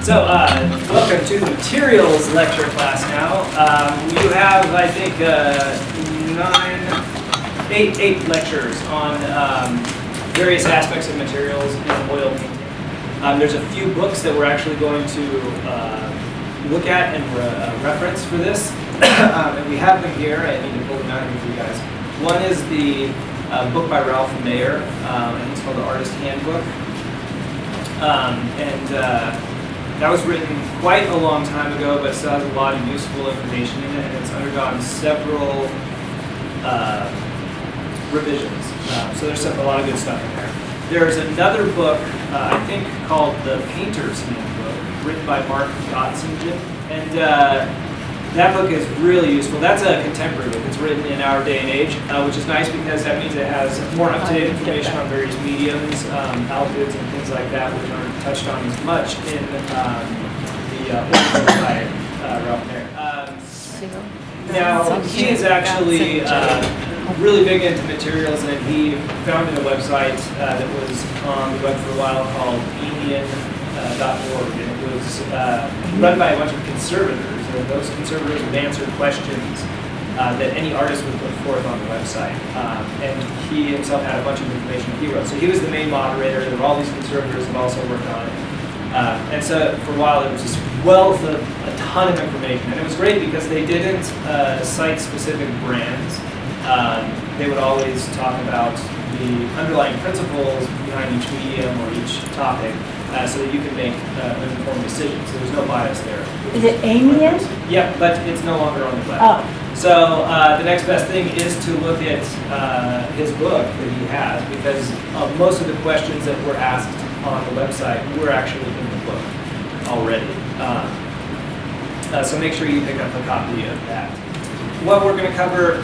So, welcome to the materials lecture class now. You have, I think, eight lectures on various aspects of materials in oil painting. There's a few books that we're actually going to look at and reference for this. And we have them here. I need to pull them out here for you guys. One is the book by Ralph Mayer, and it's called The Artist Handbook. That was written quite a long time ago, but still has a lot of useful information in it, and it's undergone several revisions. So there's a lot of good stuff in there. There's another book, I think, called The Painter's Handbook, written by Mark Gotzingen, and that book is really useful. That's a contemporary book. It's written in our day and age, which is nice because that means it has more up-to-date information on various mediums, alkyds, and things like that, which aren't touched on as much in the book by Ralph Mayer. Now, he is actually really big into materials, and he founded a website that was on the web for a while called Amian.org, and it was run by a bunch of conservators. And those conservators would answer questions that any artist would put forth on the website. And he himself had a bunch of information that he wrote. So he was the main moderator. There were all these conservators that also worked on it. And so for a while, there was this wealth of a ton of information. And it was great because they didn't cite specific brands. They would always talk about the underlying principles behind each medium or each topic, so that you can make an informed decision. So there's no bias there. Is it Amian? Yeah, but it's no longer on the web. Oh. So the next best thing is to look at his book that he has, because most of the questions that were asked on the website were actually in the book already. So make sure you pick up a copy of that. What we're going to cover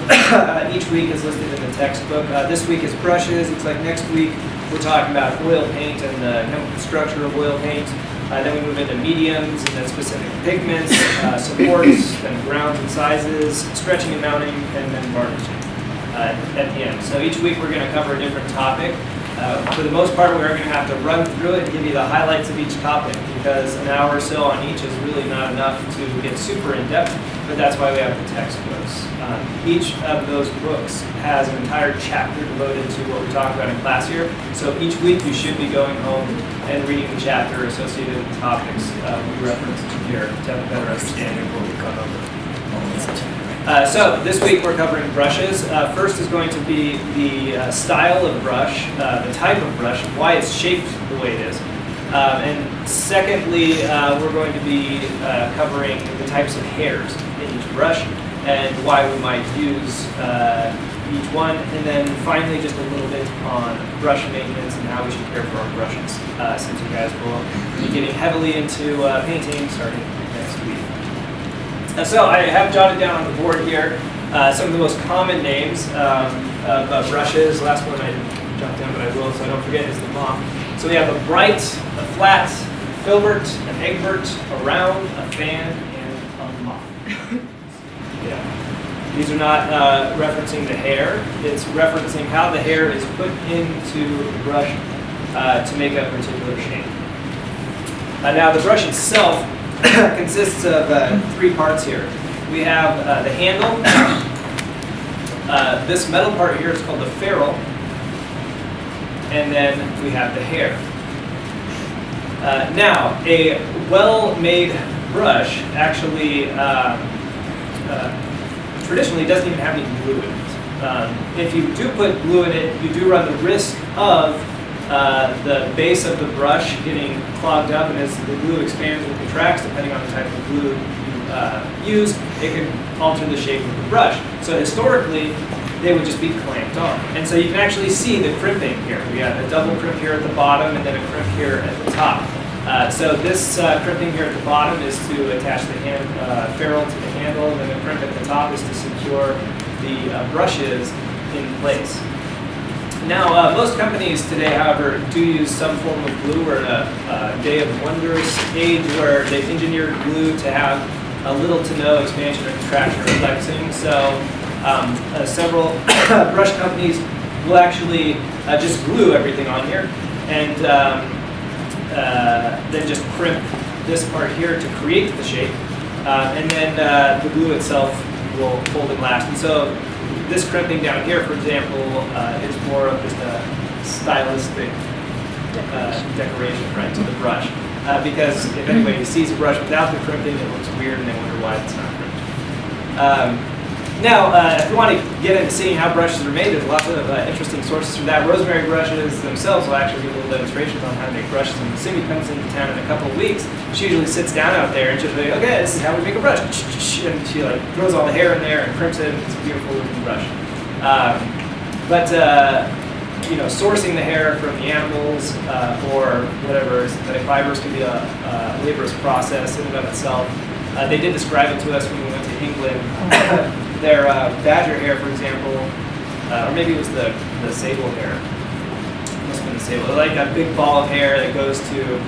each week is listed in the textbook. This week is brushes. It's like next week we're talking about oil paint and the chemical structure of oil paint. Then we move into mediums and then specific pigments, supports, then grounds and sizes, stretching and mounting, and then varnishing at the end. So each week we're going to cover a different topic. For the most part, we're going to have to run through it and give you the highlights of each topic, because an hour or so on each is really not enough to get super in-depth, but that's why we have the textbooks. Each of those books has an entire chapter devoted to what we talked about in class here, so each week you should be going home and reading the chapter associated with the topics we referenced here to have a better understanding of what we've gone over. So this week we're covering brushes. First is going to be the style of brush, the type of brush, why it's shaped the way it is. And secondly, we're going to be covering the types of hairs in each brush and why we might use each one. And then finally, just a little bit on brush maintenance and how we should care for our brushes, since you guys will be getting heavily into painting starting next week. So I have jotted down on the board here some of the most common names of brushes. The last one I didn't jot down, but I will, so I don't forget, is the mop. So we have a bright, a flat, a filbert, an egbert, a round, a fan, and a mop. Yeah. These are not referencing the hair. It's referencing how the hair is put into the brush to make a particular shape. Now the brush itself consists of three parts here. We have the handle. This metal part here is called the ferrule. And then we have the hair. Now, a well-made brush actually traditionally doesn't even have any glue in it. If you do put glue in it, you do run the risk of the base of the brush getting clogged up, and as the glue expands and contracts, depending on the type of glue you use, it can alter the shape of the brush. So historically, they would just be clamped on. And so you can actually see the crimping here. We have a double crimp here at the bottom and then a crimp here at the top. So this crimping here at the bottom is to attach the ferrule to the handle, and then the crimp at the top is to secure the brushes in place. Now, most companies today, however, do use some form of glue. We're in a day of wondrous age where they've engineered glue to have a little to no expansion or contraction or flexing. So several brush companies will actually just glue everything on here and then just crimp this part here to create the shape, and then the glue itself will hold and last. And so this crimping down here, for example, is more of just a stylistic decoration, right, to the brush. Because if anybody sees a brush without the crimping, it looks weird and they wonder why it's not crimped. Now, if you want to get into seeing how brushes are made, there's lots of interesting sources for that. Rosemary brushes themselves will actually give little demonstrations on how to make brushes. And when Cindy comes into town in a couple of weeks, she usually sits down out there and she'll be like, okay, this is how we make a brush. And she like throws all the hair in there and crimps it, and it's a beautiful looking brush. You know, sourcing the hair from the animals or whatever synthetic fibers can be a laborious process in and of itself. They did describe it to us when we went to England. Their badger hair, for example, or maybe it was the sable hair. It must have been the sable. Like a big ball of hair that goes to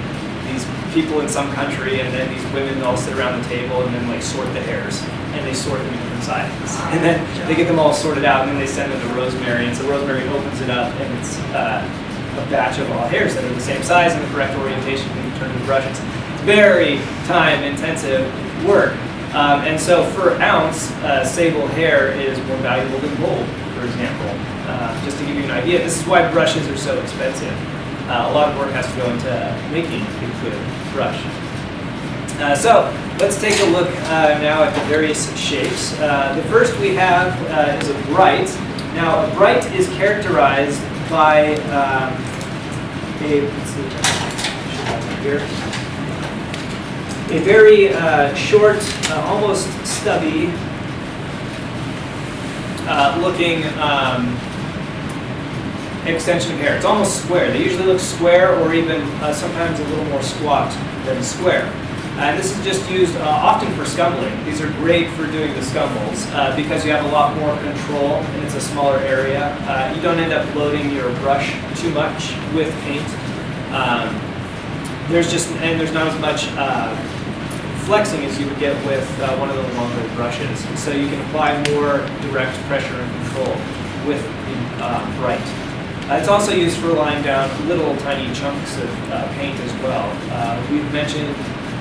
these people in some country, and then these women all sit around the table and then like sort the hairs, and they sort them in different sizes, and then they get them all sorted out, and then they send them to Rosemary, and so Rosemary opens it up, and it's a batch of all hairs that are the same size and the correct orientation can be turned into brushes. It's very time-intensive work. And so per ounce, sable hair is more valuable than gold, for example. Just to give you an idea, this is why brushes are so expensive. A lot of work has to go into making a good brush. So let's take a look now at the various shapes. The first we have is a bright. Now a bright is characterized by let's see, here. A very short, almost stubby looking extension of hair. It's almost square. They usually look square or even sometimes a little more squat than square. And this is just used often for scumbling. These are great for doing the scumbles because you have a lot more control and it's a smaller area. You don't end up loading your brush too much with paint. There's not as much flexing as you would get with one of the longer brushes. So you can apply more direct pressure and control with the bright. It's also used for laying down little tiny chunks of paint as well. We've mentioned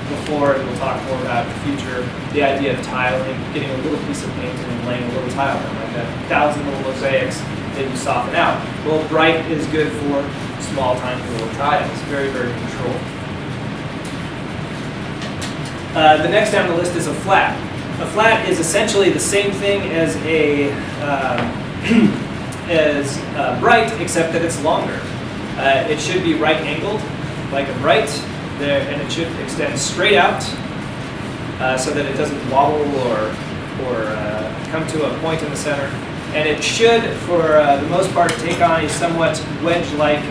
before, and we'll talk more about in the future, the idea of tiling, getting a little piece of paint and then laying a little tile on, like 1,000 little mosaics that you soften out. Well, bright is good for small, tiny little tiles, very, very controlled. The next down the list is a flat. A flat is essentially the same thing as a bright, except that it's longer. It should be right angled, like a bright, and it should extend straight out so that it doesn't wobble or come to a point in the center. And it should, for the most part, take on a somewhat wedge-like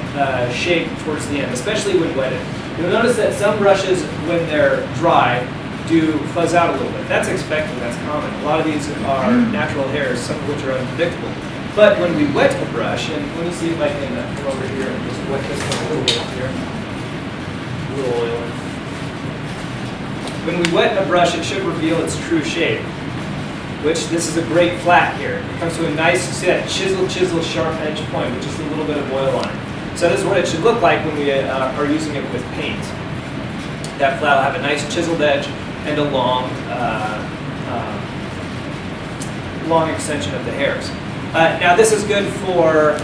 shape towards the end, especially when wetted. You'll notice that some brushes, when they're dry, do fuzz out a little bit. That's expected, that's common. A lot of these are natural hairs, some of which are unpredictable. But when we wet a brush, and let me see if I can come over here and just wet this one a little bit here. A little oil in. When we wet a brush, it should reveal its true shape, which this is a great flat here. It comes to a nice, see that chisel, sharp edge point, which is a little bit of oil on it. So this is what it should look like when we are using it with paint. That flat will have a nice chiseled edge and a long extension of the hairs. Now this is good for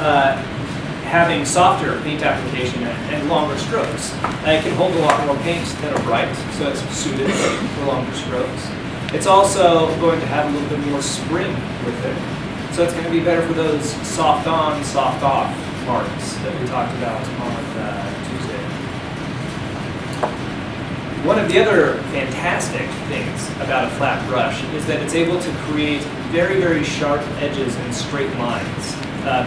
having softer paint application and longer strokes. It can hold a lot more paint than a bright, so it's suited for longer strokes. It's also going to have a little bit more spring with it, so it's going to be better for those soft on, soft off marks that we talked about on Tuesday. One of the other fantastic things about a flat brush is that it's able to create very, very sharp edges and straight lines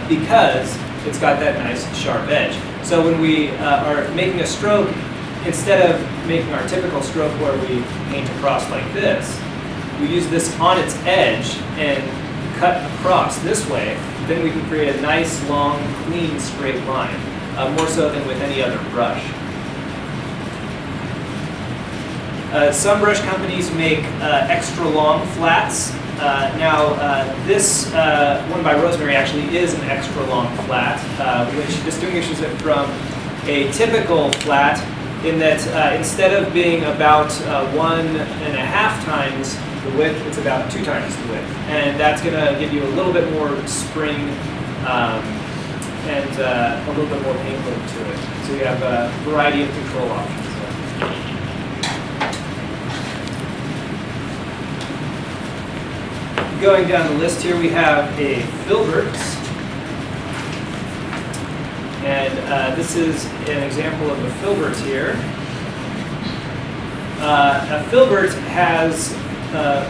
because it's got that nice sharp edge. So when we are making a stroke, instead of making our typical stroke where we paint across like this, we use this on its edge and cut across this way, then we can create a nice, long, clean, straight line, more so than with any other brush. Some brush companies make extra long flats. This one by Rosemary actually is an extra long flat, which distinguishes it from a typical flat in that instead of being about 1.5 times the width, it's about 2 times the width. And that's going to give you a little bit more spring and a little bit more paint load to it. So you have a variety of control options there. Going down the list here, we have a filbert. And this is an example of a filbert here. A filbert has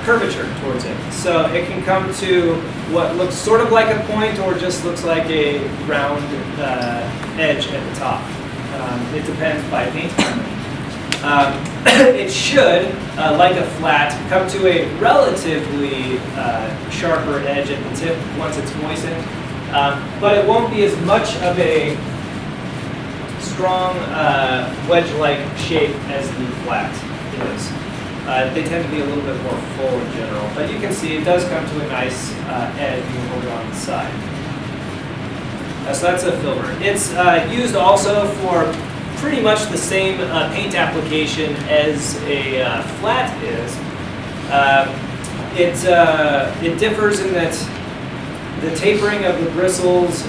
curvature towards it. So it can come to what looks sort of like a point or just looks like a round edge at the top. It depends by paint company. It should, like a flat, come to a relatively sharper edge at the tip once it's moistened. But it won't be as much of a strong wedge-like shape as the flat is. They tend to be a little bit more full in general, but you can see it does come to a nice edge when you hold it on the side. So that's a filbert. It's used also for pretty much the same paint application as a flat is. It differs in that the tapering of the bristles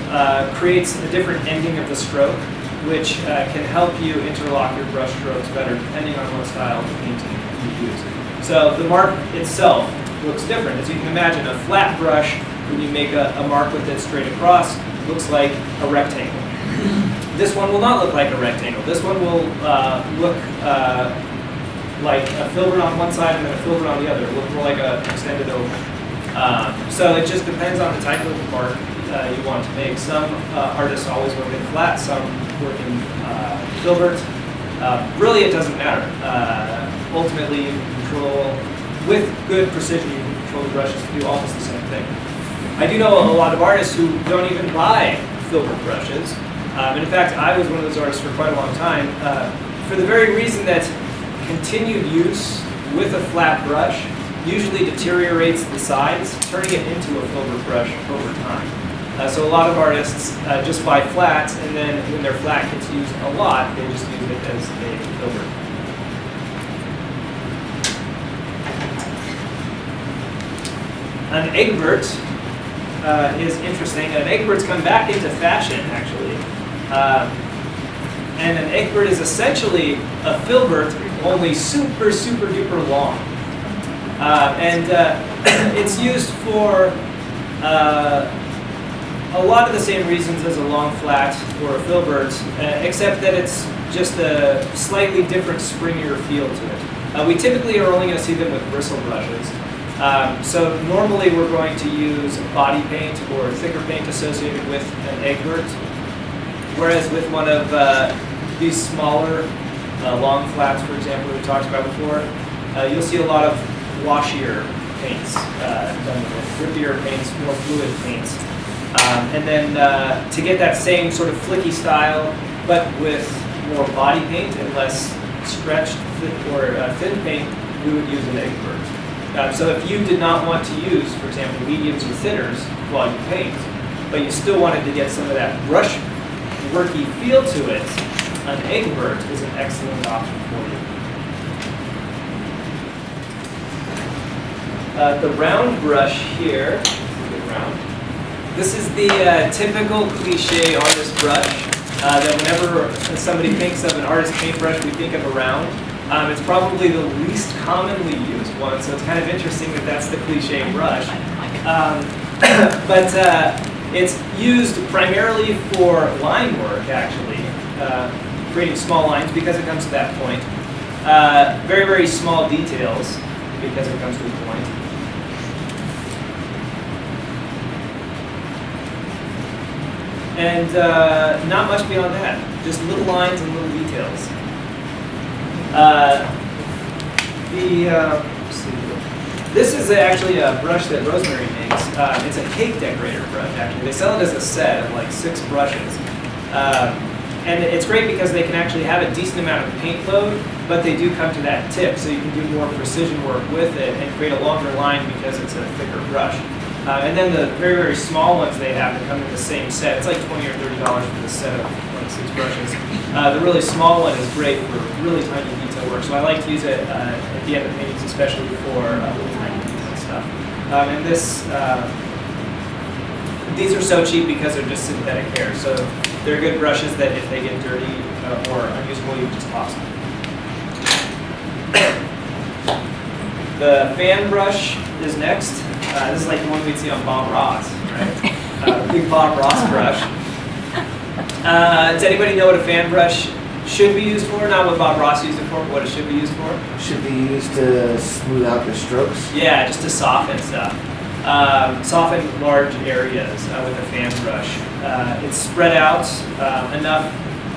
creates a different ending of the stroke, which can help you interlock your brush strokes better depending on what style of painting you use. So the mark itself looks different. As you can imagine, a flat brush, when you make a mark with it straight across, looks like a rectangle. This one will not look like a rectangle. This one will look like a filbert on one side and then a filbert on the other. It will look more like an extended oval. So it just depends on the type of mark you want to make. Some artists always work in flat, some work in filbert. Really, it doesn't matter. Ultimately, you can control, with good precision, you can control the brushes to do almost the same thing. I do know a lot of artists who don't even buy filbert brushes. And in fact, I was one of those artists for quite a long time, for the very reason that continued use with a flat brush usually deteriorates the sides, turning it into a filbert brush over time. So a lot of artists just buy flats, and then when their flat gets used a lot, they just use it as a filbert. An eggbert is interesting. An eggbert's come back into fashion, actually. And an eggbert is essentially a filbert, only super, super duper long. It's used for a lot of the same reasons as a long flat or a filbert, except that it's just a slightly different, springier feel to it. We typically are only going to see them with bristle brushes. So normally we're going to use body paint or thicker paint associated with an eggbert, whereas with one of these smaller long flats, for example, we talked about before, you'll see a lot of washier paints done with it, grippier paints, more fluid paints. And then to get that same sort of flicky style, but with more body paint and less stretched or thin paint, we would use an eggbert. So if you did not want to use, for example, mediums or thinners while you paint, but you still wanted to get some of that brush worky feel to it, an eggbert is an excellent option for you. The round brush here, this is the typical cliche artist brush that whenever somebody thinks of an artist paintbrush, we think of a round. It's probably the least commonly used one, so it's kind of interesting that that's the cliche brush. But it's used primarily for line work, actually, creating small lines because it comes to that point. Very, very small details because it comes to a point. And not much beyond that, just little lines and little details. This is actually a brush that Rosemary makes. It's a cake decorator brush, actually. They sell it as a set of like 6 brushes. And it's great because they can actually have a decent amount of paint load, but they do come to that tip, so you can do more precision work with it and create a longer line because it's a thicker brush. And then the very, very small ones they have that come in the same set. It's like $20 or $30 for the set of like 6 brushes. The really small one is great for really tiny detail work. So I like to use it at the end of paintings, especially for little tiny detail stuff. And these are so cheap because they're just synthetic hair. So they're good brushes that if they get dirty or unusable, you can just toss them. The fan brush is next. This is like the one we'd see on Bob Ross, right? Big Bob Ross brush. Does anybody know what a fan brush should be used for? Not what Bob Ross used it for, but what it should be used for? Should be used to smooth out the strokes. Yeah, just to soften stuff. Soften large areas with a fan brush. It's spread out enough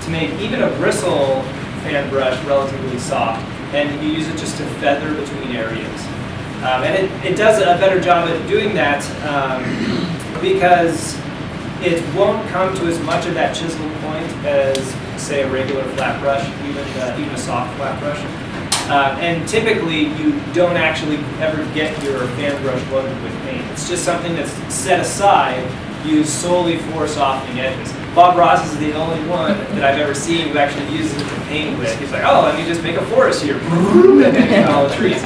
to make even a bristle fan brush relatively soft, and you use it just to feather between areas. And it does a better job at doing that because it won't come to as much of that chisel point as, say, a regular flat brush, even a soft flat brush. And typically, you don't actually ever get your fan brush loaded with paint. It's just something that's set aside, used solely for softening edges. Bob Ross is the only one that I've ever seen who actually uses it to paint with. He's like, oh, let me just make a forest here, and then you got all the trees.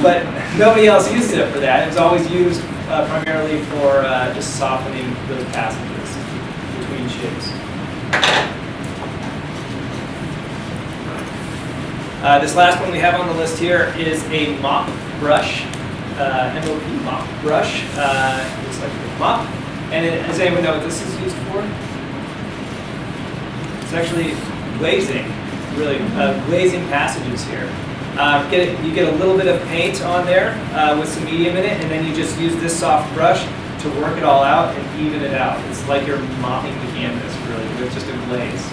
But nobody else uses it for that. It's always used primarily for just softening those passages between shapes. This last one we have on the list here is a mop brush, MOP mop brush. Looks like a mop. And does anyone know what this is used for? It's actually glazing, really, glazing passages here. You get a little bit of paint on there with some medium in it, and then you just use this soft brush to work it all out and even it out. It's like you're mopping the canvas, really, with just a glaze.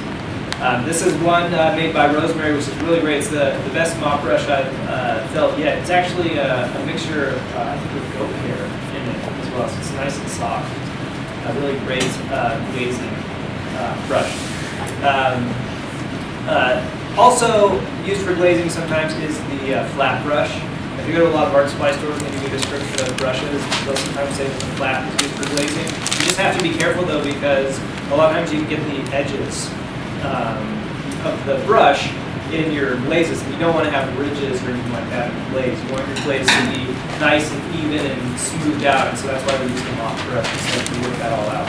This is one made by Rosemary, which is really great. It's the best mop brush I've felt yet. It's actually a mixture of, I think, with goat hair in it as well, so it's nice and soft. A really great glazing brush. Also used for glazing sometimes is the flat brush. If you go to a lot of art supply stores and they give you a description of brushes, they'll sometimes say that the flat is used for glazing. You just have to be careful though, because a lot of times you can get the edges of the brush in your glazes, and you don't want to have ridges or anything like that in the glaze. You want your glaze to be nice and even and smoothed out, and so that's why we use the mop brush to work that all out.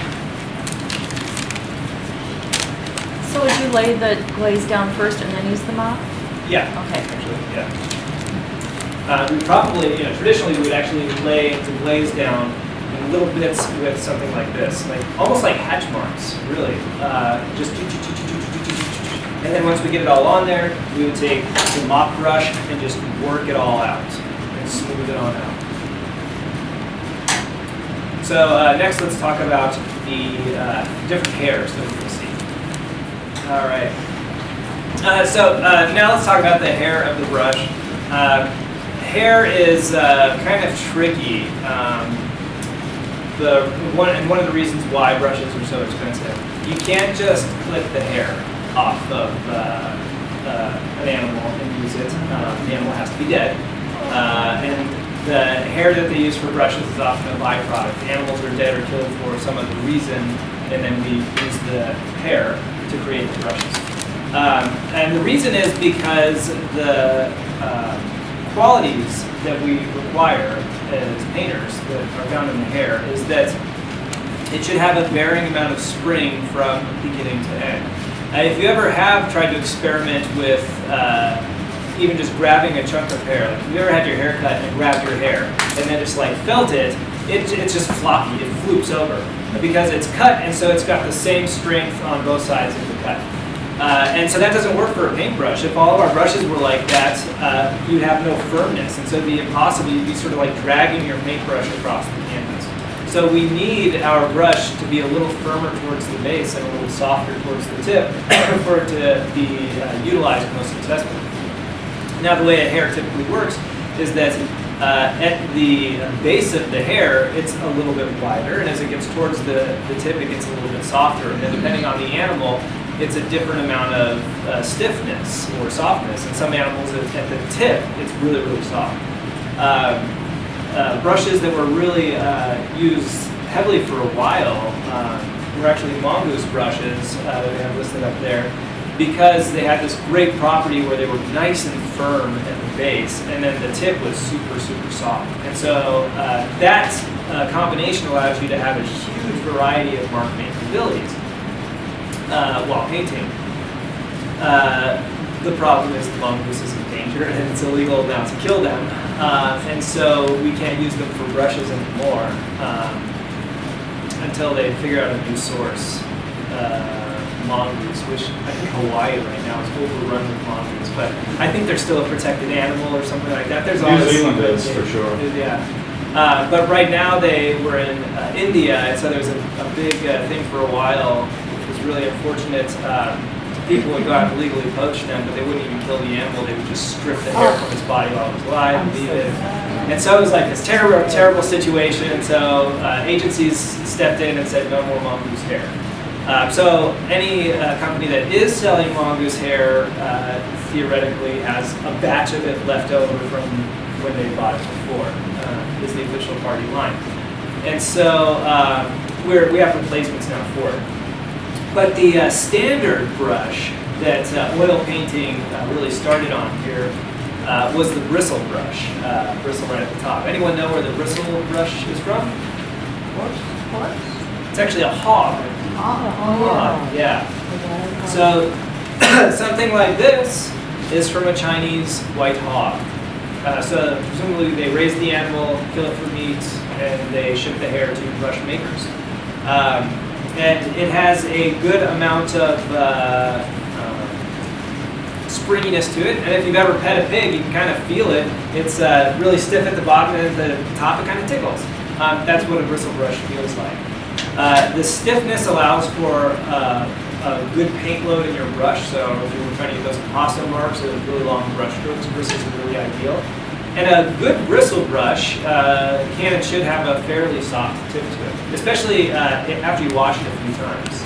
So would you lay the glaze down first and then use the mop? Yeah. Okay. Actually, yeah. We probably, traditionally we would actually lay the glaze down in little bits with something like this, like almost like hatch marks, really. Just and then once we get it all on there, we would take the mop brush and just work it all out and smooth it on out. So next, let's talk about the different hairs that we can see. All right. So now let's talk about the hair of the brush. Hair is kind of tricky. One of the reasons why brushes are so expensive. You can't just clip the hair off of an animal and use it. The animal has to be dead. And the hair that they use for brushes is often a byproduct. The animals are dead or killed for some other reason, and then we use the hair to create the brushes. And the reason is because the qualities that we require as painters that are found in the hair is that it should have a varying amount of spring from beginning to end. If you ever have tried to experiment with even just grabbing a chunk of hair, like if you ever had your hair cut and grabbed your hair and then just like felt it, it's just floppy, it floops over because it's cut, and so it's got the same strength on both sides of the cut. And so that doesn't work for a paintbrush. If all of our brushes were like that, you'd have no firmness, and so it'd be impossible. You'd be sort of like dragging your paintbrush across the canvas. So we need our brush to be a little firmer towards the base and a little softer towards the tip for it to be utilized most successfully. Now the way a hair typically works is that at the base of the hair, it's a little bit wider, and as it gets towards the tip, it gets a little bit softer. And then depending on the animal, it's a different amount of stiffness or softness. And some animals at the tip, it's really, really soft. brushes that were really used heavily for a while were actually mongoose brushes that we have listed up there, because they had this great property where they were nice and firm at the base, and then the tip was super, super soft. And so that combination allows you to have a huge variety of mark making abilities while painting. The problem is the mongoose is in danger, and it's illegal now to kill them. And so we can't use them for brushes anymore until they figure out a new source. Mongoose, which I think Hawaii right now is overrun with mongoose, but I think they're still a protected animal or something like that. There's New Zealand is, for sure. Yeah. But right now they were in India, and so there was a big thing for a while, which was really unfortunate. People would go out and legally poach them, but they wouldn't even kill the animal. They would just strip the hair from its body while it was alive and leave it. And so it was like this terrible, terrible situation. So agencies stepped in and said no more mongoose hair. So any company that is selling mongoose hair theoretically has a batch of it left over from when they bought it before, is the official party line. And so we have replacements now for it. But the standard brush that oil painting really started on here was the bristle brush, bristle right at the top. Anyone know where the bristle brush is from? Horse? It's actually a hog. Yeah. So something like this is from a Chinese white hog. So presumably they raise the animal, kill it for meat, and they ship the hair to brush makers. And it has a good amount of springiness to it. And if you've ever pet a pig, you can kind of feel it. It's really stiff at the bottom, and at the top it kind of tickles. That's what a bristle brush feels like. The stiffness allows for a good paint load in your brush, so if you were trying to get those impasto marks or those really long brush strokes, bristles are really ideal. And a good bristle brush can and should have a fairly soft tip to it, especially after you wash it a few times.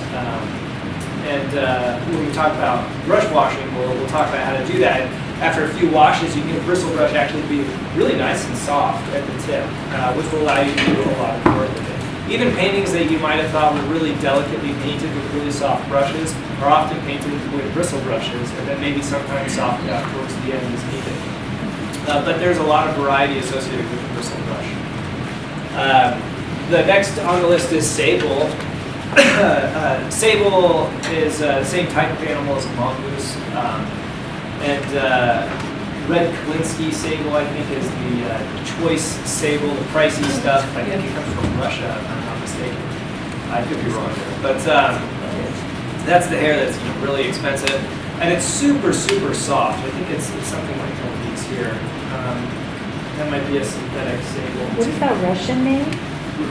When we talk about brush washing, we'll talk about how to do that. After a few washes, you can get a bristle brush actually be really nice and soft at the tip, which will allow you to do a lot of work with it. Even paintings that you might have thought were really delicately painted with really soft brushes are often painted with bristle brushes, and then maybe sometimes softened out towards the end as needed. But there's a lot of variety associated with the bristle brush. The next on the list is sable. Sable is the same type of animal as a mongoose. Red Kalinsky sable, I think, is the choice sable, the pricey stuff. I think it comes from Russia, if I'm not mistaken. I could be wrong there. But that's the hair that's really expensive. And it's super, super soft. I think it's something like one of these here. That might be a synthetic sable. What is that Russian name?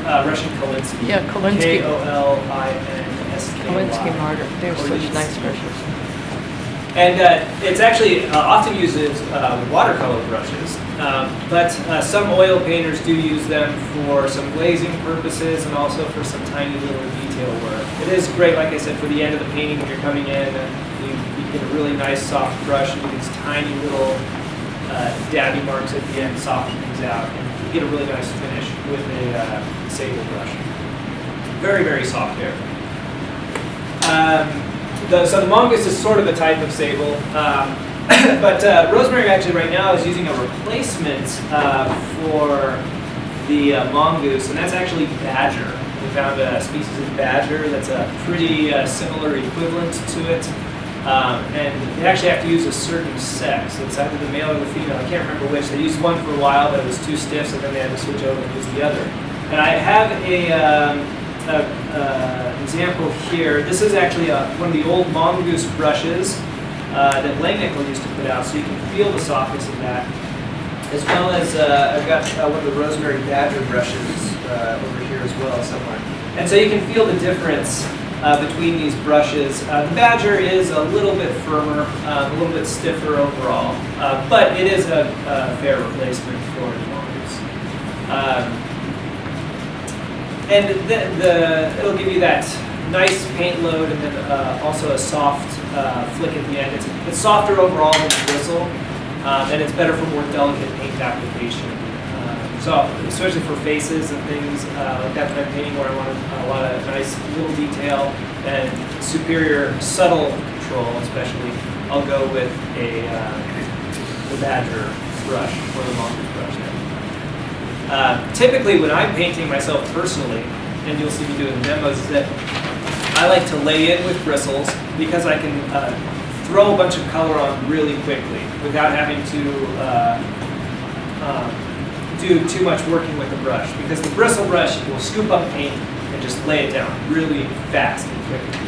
Russian Kalinsky. Yeah, Kalinsky. K-O-L-I-N-S-K-Y. Kalinsky martyr. They're such nice brushes. And it's actually often used as watercolor brushes, but some oil painters do use them for some glazing purposes and also for some tiny little detail work. It is great, like I said, for the end of the painting when you're coming in, you get a really nice soft brush and do these tiny little dabby marks at the end, soften things out, and you get a really nice finish with a sable brush. Very, very soft hair. So the mongoose is sort of a type of sable, but Rosemary actually right now is using a replacement for the mongoose, and that's actually badger. We found a species of badger that's a pretty similar equivalent to it, and they actually have to use a certain sex. It's either the male or the female. I can't remember which. They used one for a while, but it was too stiff, so then they had to switch over and use the other. And I have an example here. This is actually one of the old mongoose brushes that Langnickel used to put out, so you can feel the softness of that. As well as I've got one of the rosemary badger brushes over here as well somewhere. And so you can feel the difference between these brushes. The badger is a little bit firmer, a little bit stiffer overall, but it is a fair replacement for the mongoose. And it'll give you that nice paint load and then also a soft flick at the end. It's softer overall than the bristle, and it's better for more delicate paint application. So especially for faces and things like that kind of painting where I want a lot of nice little detail and superior subtle control, especially, I'll go with the Badger brush or the Mongoose brush there. Typically, when I'm painting myself personally, and you'll see me doing demos, is that I like to lay in with bristles because I can throw a bunch of color on really quickly without having to do too much working with the brush, because the bristle brush will scoop up paint and just lay it down really fast and quickly.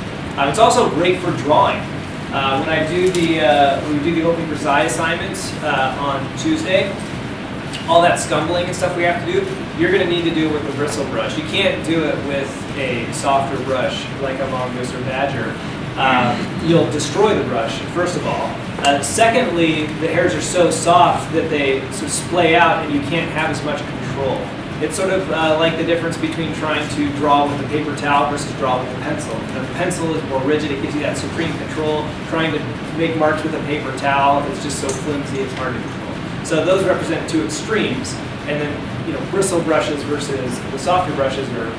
It's also great for drawing. When I do when we do the open preside assignments on Tuesday, all that scumbling and stuff we have to do, you're going to need to do it with a bristle brush. You can't do it with a softer brush like a Mongoose or Badger. You'll destroy the brush, first of all. Secondly, the hairs are so soft that they sort of splay out and you can't have as much control. It's sort of like the difference between trying to draw with a paper towel versus draw with a pencil. The pencil is more rigid, it gives you that supreme control. Trying to make marks with a paper towel is just so flimsy, it's hard to control. So those represent two extremes, and then bristle brushes versus the softer brushes are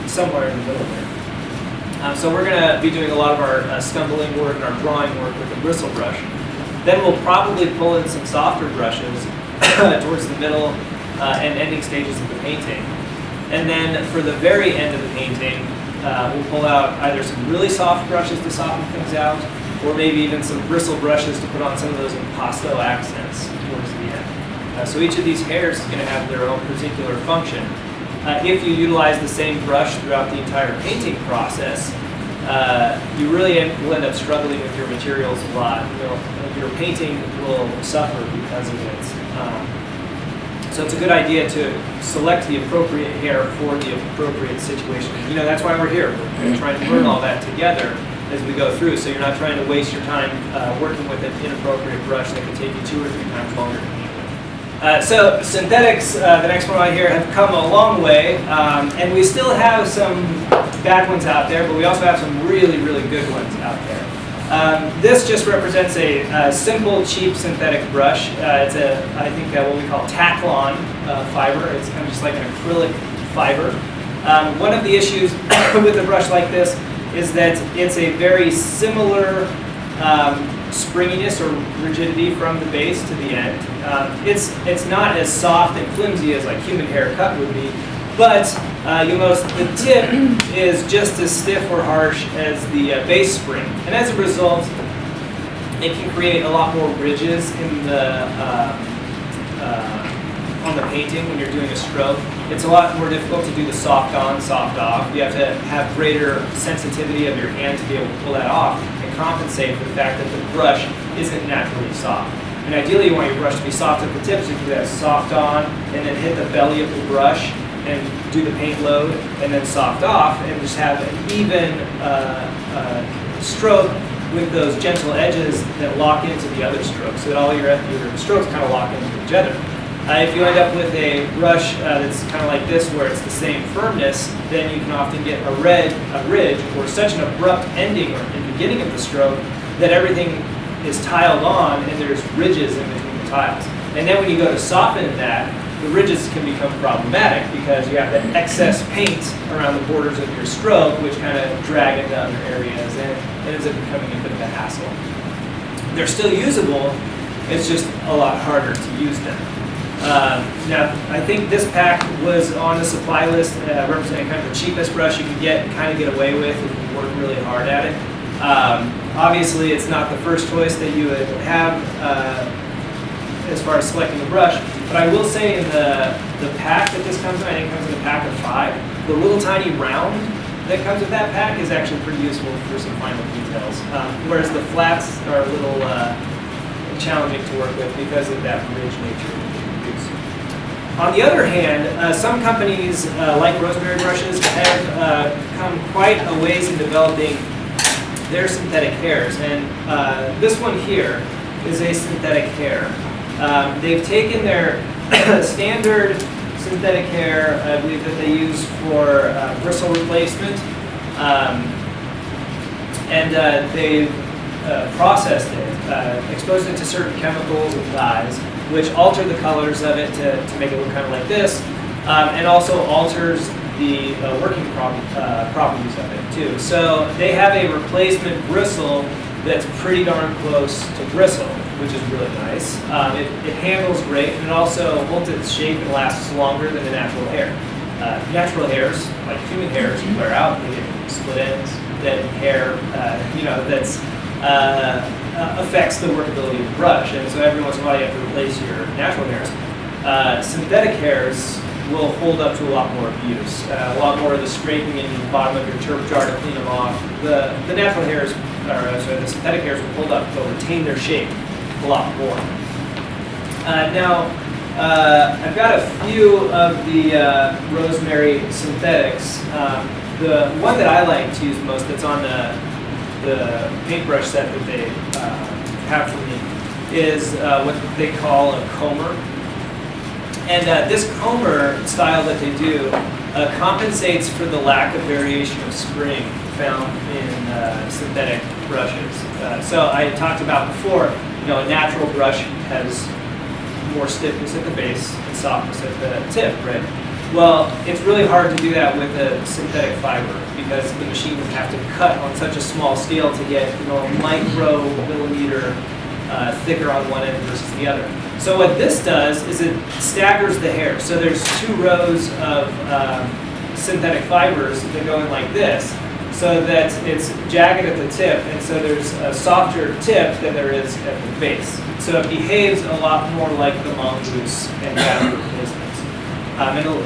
somewhere in the middle there. So we're going to be doing a lot of our scumbling work and our drawing work with the bristle brush. Then we'll probably pull in some softer brushes towards the middle and ending stages of the painting. And then for the very end of the painting, we'll pull out either some really soft brushes to soften things out, or maybe even some bristle brushes to put on some of those impasto accents towards the end. So each of these hairs is going to have their own particular function. If you utilize the same brush throughout the entire painting process, you really will end up struggling with your materials a lot. Your painting will suffer because of it. So it's a good idea to select the appropriate hair for the appropriate situation. That's why we're here. We're trying to learn all that together as we go through, so you're not trying to waste your time working with an inappropriate brush that can take you 2 or 3 times longer to paint with. So synthetics, the next one right here, have come a long way, and we still have some bad ones out there, but we also have some really, really good ones out there. This just represents a simple, cheap synthetic brush. It's I think what we call Taclon fiber. It's kind of just like an acrylic fiber. One of the issues with a brush like this is that it's a very similar springiness or rigidity from the base to the end. It's not as soft and flimsy as like human hair cut would be, but you'll notice the tip is just as stiff or harsh as the base spring, and as a result, it can create a lot more ridges in the on the painting when you're doing a stroke. It's a lot more difficult to do the soft on, soft off. You have to have greater sensitivity of your hand to be able to pull that off and compensate for the fact that the brush isn't naturally soft. And ideally, you want your brush to be soft at the tip, so you can do that soft on and then hit the belly of the brush and do the paint load and then soft off and just have an even stroke with those gentle edges that lock into the other strokes, so that all your strokes kind of lock into each other. If you end up with a brush that's kind of like this, where it's the same firmness, then you can often get a ridge or such an abrupt ending or beginning of the stroke that everything is tiled on and there's ridges in between the tiles. And then when you go to soften that, the ridges can become problematic because you have that excess paint around the borders of your stroke, which kind of drag into other areas, and it ends up becoming a bit of a hassle. They're still usable, it's just a lot harder to use them. Now, I think this pack was on the supply list representing kind of the cheapest brush you can get and kind of get away with if you work really hard at it. Obviously, it's not the first choice that you would have as far as selecting a brush, but I will say in the pack that this comes in, I think it comes in a pack of 5, the little tiny round that comes with that pack is actually pretty useful for some final details, whereas the flats are a little challenging to work with because of that ridge nature that they use. On the other hand, some companies, like Rosemary brushes, have come quite a ways in developing their synthetic hairs, and this one here is a synthetic hair. They've taken their standard synthetic hair, I believe that they use for bristle replacement, and they've processed it, exposed it to certain chemicals and dyes, which alter the colors of it to make it look kind of like this, and also alters the working properties of it too. So they have a replacement bristle that's pretty darn close to bristle, which is really nice. It handles great, and it also holds its shape and lasts longer than the natural hair. Natural hairs, like human hairs, wear out. They get split ends, dead hair, that's affects the workability of the brush. And so every once in a while you have to replace your natural hairs. Synthetic hairs will hold up to a lot more abuse. A lot more of the scraping in the bottom of your turf jar to clean them off. The natural hairs, the synthetic hairs will hold up. They'll retain their shape a lot more. Now, I've got a few of the rosemary synthetics. The one that I like to use most that's on the paintbrush set that they have for me is what they call a comber. And this comber style that they do compensates for the lack of variation of spring found in synthetic brushes. So I talked about before, a natural brush has more stiffness at the base and softness at the tip, right? Well, it's really hard to do that with a synthetic fiber because the machine would have to cut on such a small scale to get a micro millimeter thicker on one end versus the other. So what this does is it staggers the hair. So there's 2 rows of synthetic fibers that go in like this, so that it's jagged at the tip, and so there's a softer tip than there is at the base. So it behaves a lot more like the mongoose and battery replacements. And it'll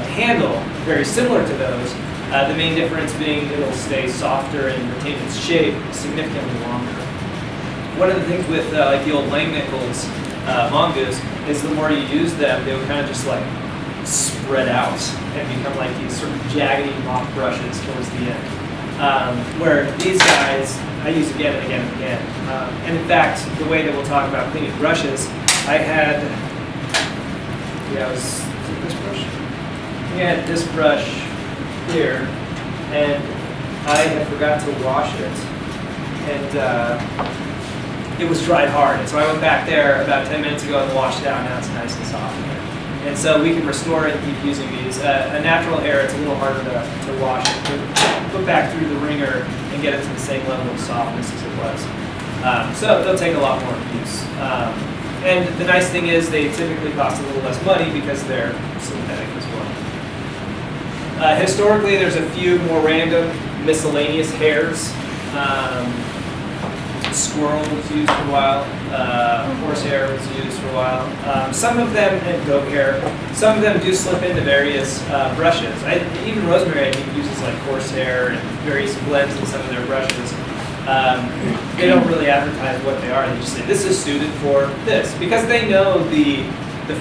handle very similar to those. The main difference being it'll stay softer and retain its shape significantly longer. One of the things with like the old Lang Nichols mongoose is the more you use them, they would kind of just like spread out and become like these sort of jaggedy mock brushes towards the end. Where these guys, I use again and again and again. And in fact, the way that we'll talk about cleaning brushes, I had, was it this brush? We had this brush here, and I had forgot to wash it. And it was dried hard. And so I went back there about 10 minutes ago and washed it out. Now it's nice and soft again. And so we can restore it and keep using these. A natural hair, it's a little harder to wash it, to put back through the wringer and get it to the same level of softness as it was. So they'll take a lot more use. And the nice thing is they typically cost a little less money because they're synthetic as well. Historically, there's a few more random miscellaneous hairs. Squirrel was used for a while, horsehair was used for a while. Some of them, and goat hair, some of them do slip into various brushes. Even rosemary, I think, uses like horsehair and various blends in some of their brushes. They don't really advertise what they are. They just say, this is suited for this, because they know the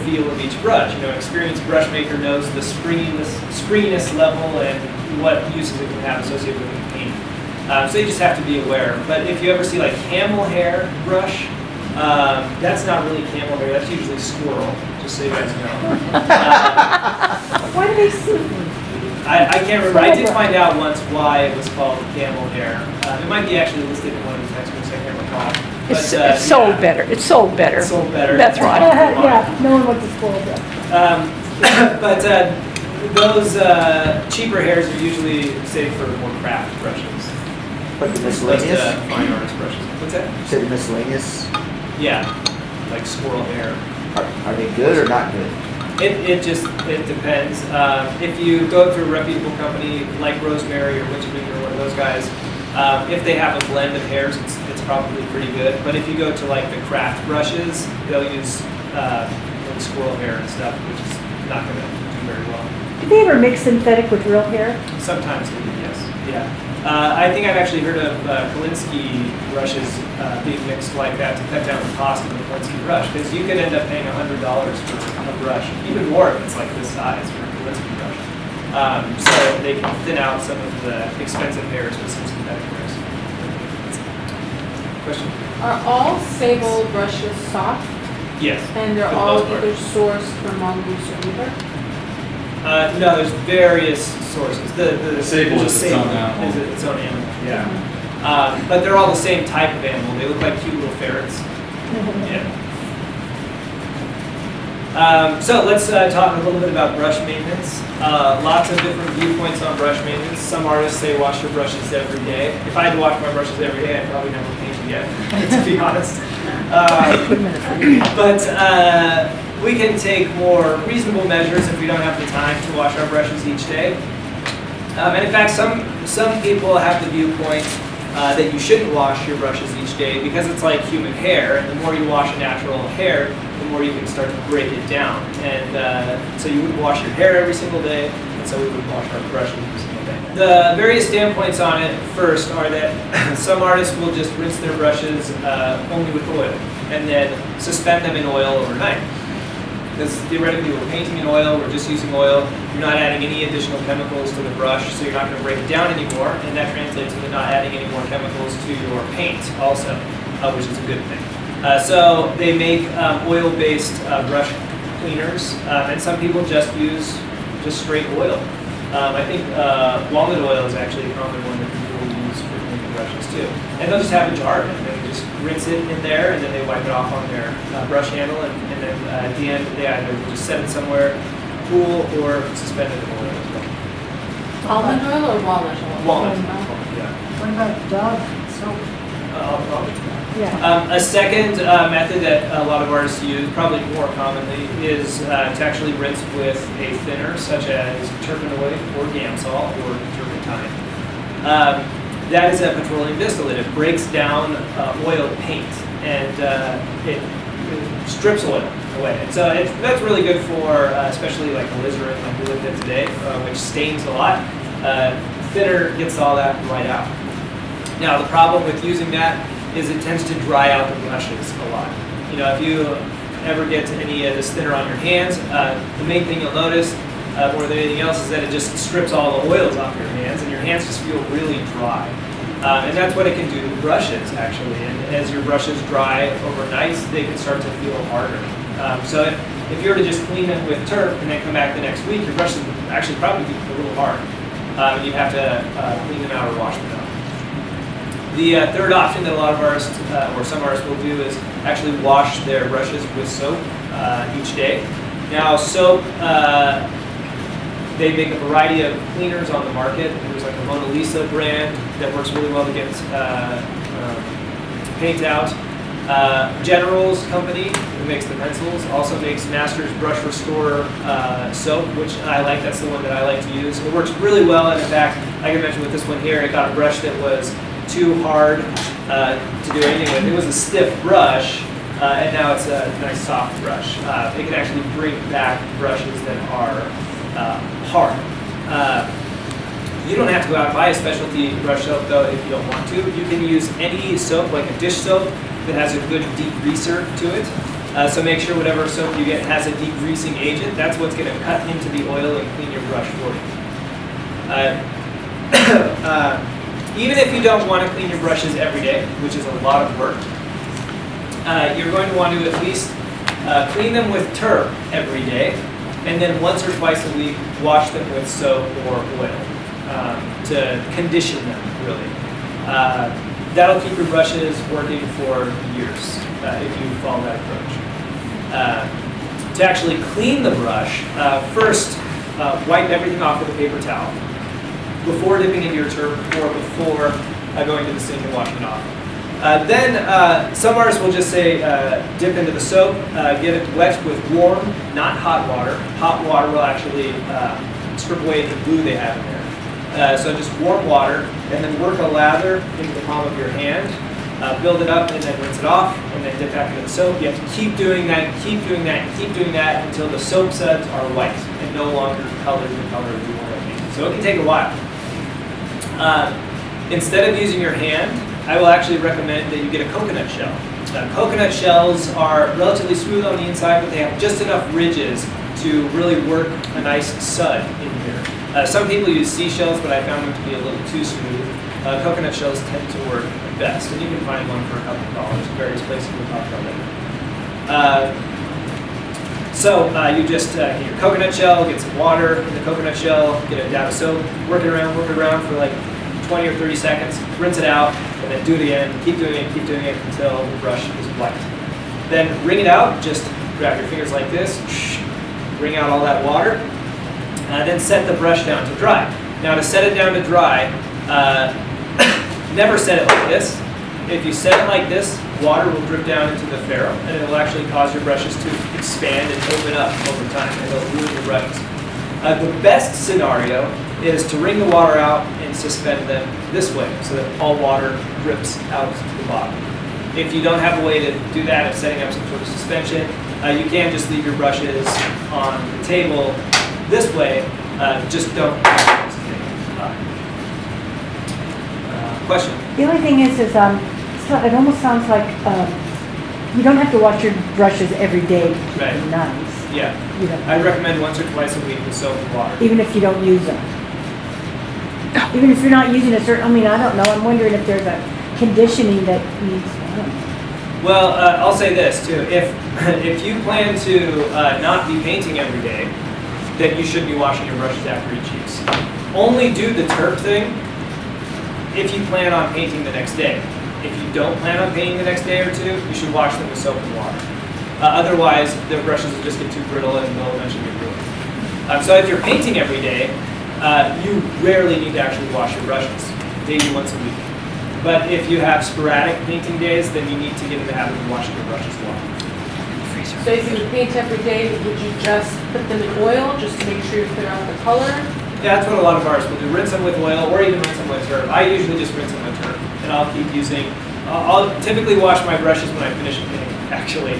feel of each brush. Experienced brush maker knows the springiness level and what uses it can have associated with the paint. So you just have to be aware. But if you ever see like camel hair brush, that's not really camel hair. That's usually squirrel, just so you guys know. Why do they sue? I can't remember. I did find out once why it was called camel hair. It might be actually listed in one of the textbooks. I can't recall. But, It's sold better. It's sold better. It's sold better. That's right. Yeah, no one wants to spoil that. But those cheaper hairs are usually saved for more craft brushes. But the miscellaneous? Fine artist brushes. What's that? You said the miscellaneous? Yeah, like squirrel hair. Are they good or not good? It depends. If you go to a reputable company like Rosemary or Wintergreen or one of those guys, if they have a blend of hairs, it's probably pretty good. But if you go to like the craft brushes, they'll use like squirrel hair and stuff, which is not going to do very well. Do they ever mix synthetic with real hair? Sometimes they do, yes. Yeah. I think I've actually heard of Kolinsky brushes being mixed like that to cut down the cost of the Kolinsky brush, because you could end up paying $100 for a brush, even more if it's like this size for a Kolinsky brush. So they can thin out some of the expensive hairs with some synthetic hairs. Question? Are all sable brushes soft? Yes. And they're for the all most part. either sourced from mongoose or beaver? No, there's various sources. The sable is its own animal. Is its own animal, yeah. But they're all the same type of animal. They look like cute little ferrets. Yeah. So let's talk a little bit about brush maintenance. Lots of different viewpoints on brush maintenance. Some artists say wash your brushes every day. If I had to wash my brushes every day, I'd probably never paint again, to be honest. But we can take more reasonable measures if we don't have the time to wash our brushes each day. And in fact, some people have the viewpoint that you shouldn't wash your brushes each day because it's like human hair, and the more you wash a natural hair, the more you can start to break it down. And so you wouldn't wash your hair every single day, and so we would wash our brushes every single day. The various standpoints on it first are that some artists will just rinse their brushes only with oil, and then suspend them in oil overnight. Because theoretically we're painting in oil, we're just using oil, you're not adding any additional chemicals to the brush, so you're not going to break it down anymore, and that translates into not adding any more chemicals to your paint also, which is a good thing. So they make oil-based brush cleaners, and some people just use just straight oil. I think walnut oil is actually a common one that people use for cleaning brushes too. And they'll just have a jar, and they just rinse it in there, and then they wipe it off on their brush handle, and then at the end they either just set it somewhere cool or suspend it in oil as well. Almond oil or walnut oil? Walnut, Walnut. yeah. What about Dove soap? I'll get to that. Yeah. A second method that a lot of artists use, probably more commonly, is to actually rinse with a thinner such as terpenoid or Gamsol or turpentine. That is a petroleum distillate. It breaks down oil paint and it strips oil away. And so that's really good for especially like alizarin, like we looked at today, which stains a lot. Thinner gets all that right out. Now the problem with using that is it tends to dry out the brushes a lot. You know, if you ever get any of this thinner on your hands, the main thing you'll notice more than anything else is that it just strips all the oils off your hands, and your hands just feel really dry. And that's what it can do to brushes, actually. And as your brushes dry overnight, they can start to feel harder. So if you were to just clean them with turp and then come back the next week, your brushes would actually probably be a little hard. You'd have to clean them out or wash them out. The third option that a lot of artists, or some artists will do, is actually wash their brushes with soap each day. Now soap, they make a variety of cleaners on the market. There's like a Mona Lisa brand that works really well to get paint out. General's company, who makes the pencils, also makes Master's Brush Restorer soap, which I like. That's the one that I like to use. It works really well, and in fact, I can mention with this one here, it got a brush that was too hard to do anything with. It was a stiff brush, and now it's a nice soft brush. It can actually bring back brushes that are hard. You don't have to go out and buy a specialty brush soap though if you don't want to. You can use any soap, like a dish soap, that has a good degreaser to it. So make sure whatever soap you get has a degreasing agent. That's what's going to cut into the oil and clean your brush for you. Even if you don't want to clean your brushes every day, which is a lot of work, you're going to want to at least clean them with turp every day, and then once or twice a week, wash them with soap or oil to condition them, really. That'll keep your brushes working for years if you follow that approach. To actually clean the brush, first wipe everything off with a paper towel before dipping into your turp or before going to the sink and washing it off. Then some artists will just say dip into the soap, get it wet with warm, not hot water. Hot water will actually strip away the glue they have in there. So just warm water, and then work a lather into the palm of your hand, build it up, and then rinse it off, and then dip back into the soap. You have to keep doing that, keep doing that, keep doing that until the soap suds are white and no longer colored the color of the oil paint. So it can take a while. Instead of using your hand, I will actually recommend that you get a coconut shell. Coconut shells are relatively smooth on the inside, but they have just enough ridges to really work a nice sud in here. Some people use seashells, but I found them to be a little too smooth. Coconut shells tend to work best, and you can find one for a couple of dollars in various places we'll talk about later. So you just get your coconut shell, get some water in the coconut shell, get a dab of soap, work it around for like 20 or 30 seconds, rinse it out, and then do it again, keep doing it until the brush is white. Then wring it out, just grab your fingers like this, bring out all that water, then set the brush down to dry. Now to set it down to dry, never set it like this. If you set it like this, water will drip down into the ferrule, and it will actually cause your brushes to expand and open up over time, and it'll ruin your brushes. The best scenario is to wring the water out and suspend them this way, so that all water drips out to the bottom. If you don't have a way to do that, of setting up some sort of suspension, you can just leave your brushes on the table this way. Just don't. Question? The only thing is so it almost sounds like you don't have to wash your brushes every day to keep them nice. Yeah. You know, I recommend once or twice a week with soap and water. even if you don't use them. Even if you're not using a certain, I mean, I don't know, I'm wondering if there's a conditioning that needs done. Well, I'll say this too. If you plan to not be painting every day, then you should be washing your brushes after each use. Only do the terp thing if you plan on painting the next day. If you don't plan on painting the next day or two, you should wash them with soap and water. Otherwise, the brushes will just get too brittle and they'll eventually get ruined. So if you're painting every day, you rarely need to actually wash your brushes, maybe once a week. But if you have sporadic painting days, then you need to get in the habit of washing your brushes well. So if you would paint every day, would you just put them in oil just to make sure you clear out the color? Yeah, that's what a lot of ours will do. Rinse them with oil or even rinse them with turp. I usually just rinse them with turp, and I'll keep using. I'll typically wash my brushes when I finish painting, actually,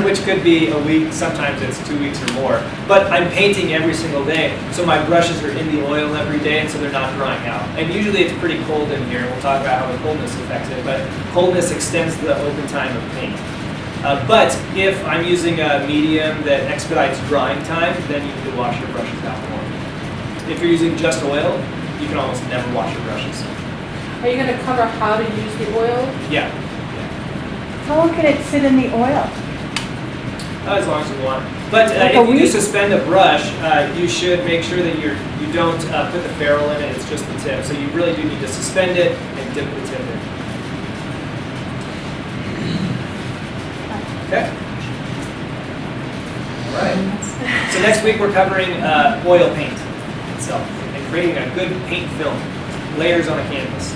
which could be a week. Sometimes it's 2 weeks or more. But I'm painting every single day, so my brushes are in the oil every day, and so they're not drying out. And usually it's pretty cold in here. We'll talk about how the coldness affects it, but coldness extends the open time of paint. But if I'm using a medium that expedites drying time, then you need to wash your brushes out more. If you're using just oil, you can almost never wash your brushes. Are you going to cover how to use the oil? Yeah. How long can it sit in the oil? As long as you want. But Like if a you do week? suspend a brush, you should make sure that you don't put the ferrule in it, it's just the tip. So you really do need to suspend it and dip the tip in. Okay? All right. So next week we're covering oil paint itself and creating a good paint film, layers on a canvas.